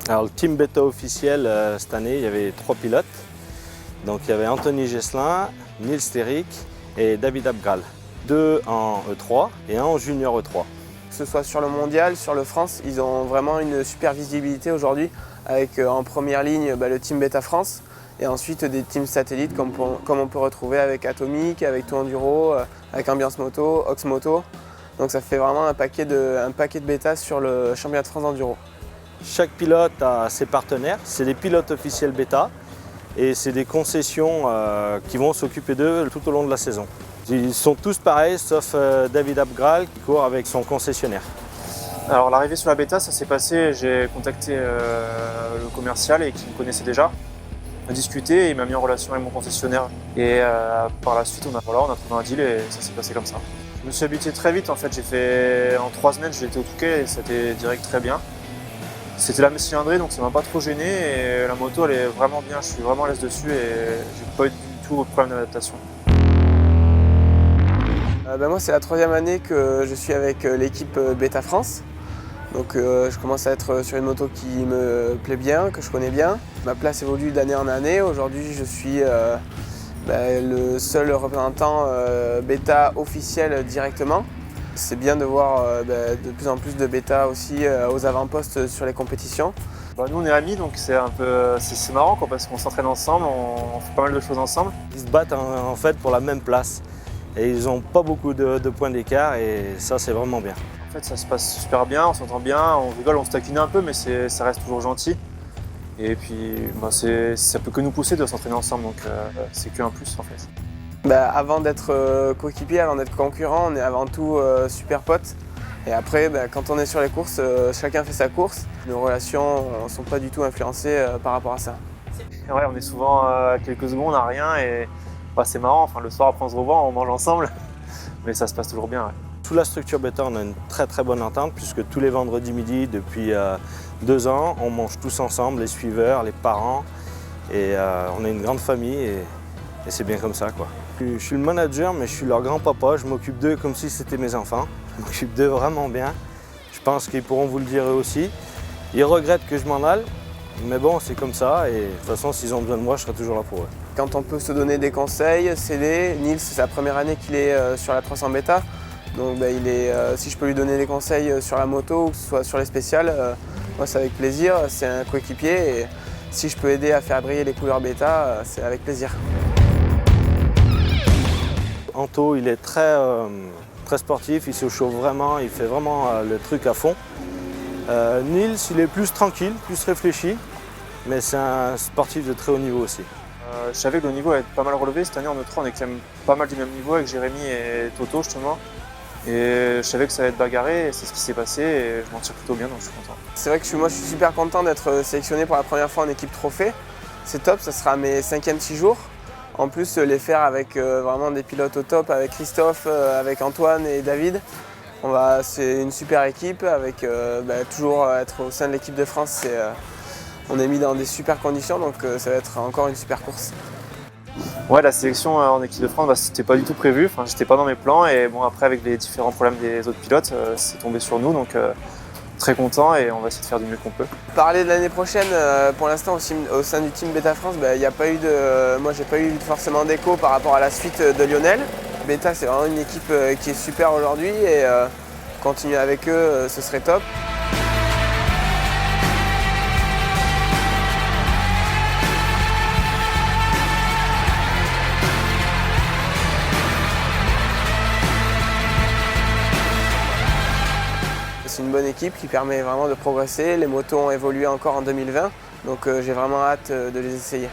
Alors le team bêta officiel cette année, il y avait 3 pilotes. Donc il y avait Anthony Gesselin, Nils Terrik et David Abgral. 2 en E3 et 1 en Junior E3. Que ce soit sur le mondial, sur le France, ils ont vraiment une super visibilité aujourd'hui avec en première ligne le team Beta France et ensuite des teams satellites comme on peut retrouver avec Atomic, avec Tour Enduro, avec Ambiance Moto, Ox Moto. Donc ça fait vraiment un paquet de bêta sur le championnat de France d'enduro. Chaque pilote a ses partenaires, c'est des pilotes officiels bêta et c'est des concessions qui vont s'occuper d'eux tout au long de la saison. Ils sont tous pareils sauf David Abgral qui court avec son concessionnaire. Alors l'arrivée sur la bêta, ça s'est passé, j'ai contacté le commercial et qui me connaissait déjà. On a discuté et il m'a mis en relation avec mon concessionnaire. Et par la suite, on a trouvé un deal et ça s'est passé comme ça. Je me suis habitué très vite en fait, en 3 semaines j'ai été au Touquet et ça a été direct très bien. C'était la messe cylindrée donc ça m'a pas trop gêné et la moto elle est vraiment bien, je suis vraiment à l'aise dessus et j'ai pas eu du tout de problème d'adaptation. Moi c'est la 3e année que je suis avec l'équipe Beta France. Donc je commence à être sur une moto qui me plaît bien, que je connais bien. Ma place évolue d'année en année. Aujourd'hui je suis le seul représentant Beta officiel directement. C'est bien de voir de plus en plus de bêta aussi aux avant-postes sur les compétitions. Nous on est amis donc c'est marrant parce qu'on s'entraîne ensemble, on fait pas mal de choses ensemble. Ils se battent en fait pour la même place et ils n'ont pas beaucoup de points d'écart et ça c'est vraiment bien. En fait ça se passe super bien, on s'entend bien, on rigole, on se taquine un peu mais ça reste toujours gentil. Et puis ça peut que nous pousser de s'entraîner ensemble donc c'est qu'un plus en fait. Avant d'être coéquipier, avant d'être concurrent, on est avant tout super potes. Et après, quand on est sur les courses, chacun fait sa course. Nos relations ne sont pas du tout influencées par rapport à ça. Ouais, on est souvent à quelques secondes à rien et c'est marrant. Le soir après on se revoit, on mange ensemble, mais ça se passe toujours bien. Ouais. Sous la structure bêta, on a une très bonne entente puisque tous les vendredis midi depuis 2 ans, on mange tous ensemble, les suiveurs, les parents. Et on est une grande famille et c'est bien comme ça, quoi. Je suis le manager, mais je suis leur grand-papa. Je m'occupe d'eux comme si c'était mes enfants. Je m'occupe d'eux vraiment bien. Je pense qu'ils pourront vous le dire eux aussi. Ils regrettent que je m'en aille, mais bon, c'est comme ça. Et de toute façon, s'ils ont besoin de moi, je serai toujours là pour eux. Quand on peut se donner des conseils, s'aider. Nils, c'est sa première année qu'il est sur la 300 bêta. Donc si je peux lui donner des conseils sur la moto, ou que ce soit sur les spéciales, moi c'est avec plaisir. C'est un coéquipier et si je peux aider à faire briller les couleurs bêta, c'est avec plaisir. Anto, il est très sportif, il se chauffe vraiment, il fait vraiment le truc à fond. Nils, il est plus tranquille, plus réfléchi, mais c'est un sportif de très haut niveau aussi. Je savais que le niveau allait être pas mal relevé. Cette année en E3, on est quand même pas mal du même niveau avec Jérémy et Toto justement. Et je savais que ça allait être bagarré et c'est ce qui s'est passé et je m'en tire plutôt bien donc je suis content. C'est vrai que moi je suis super content d'être sélectionné pour la première fois en équipe trophée. C'est top, ça sera mes 5e 6 jours. En plus, les faire avec vraiment des pilotes au top, avec Christophe, avec Antoine et David. C'est une super équipe, avec toujours être au sein de l'équipe de France. On est mis dans des super conditions, donc ça va être encore une super course. Ouais, la sélection en équipe de France, c'était pas du tout prévu. J'étais pas dans mes plans et bon, après avec les différents problèmes des autres pilotes, c'est tombé sur nous. Donc très content et on va essayer de faire du mieux qu'on peut. Parler de l'année prochaine, pour l'instant au sein du team Beta France, moi j'ai pas eu forcément d'écho par rapport à la suite de Lionel. Beta c'est vraiment une équipe qui est super aujourd'hui et continuer avec eux ce serait top. C'est une bonne équipe qui permet vraiment de progresser. Les motos ont évolué encore en 2020, donc j'ai vraiment hâte de les essayer.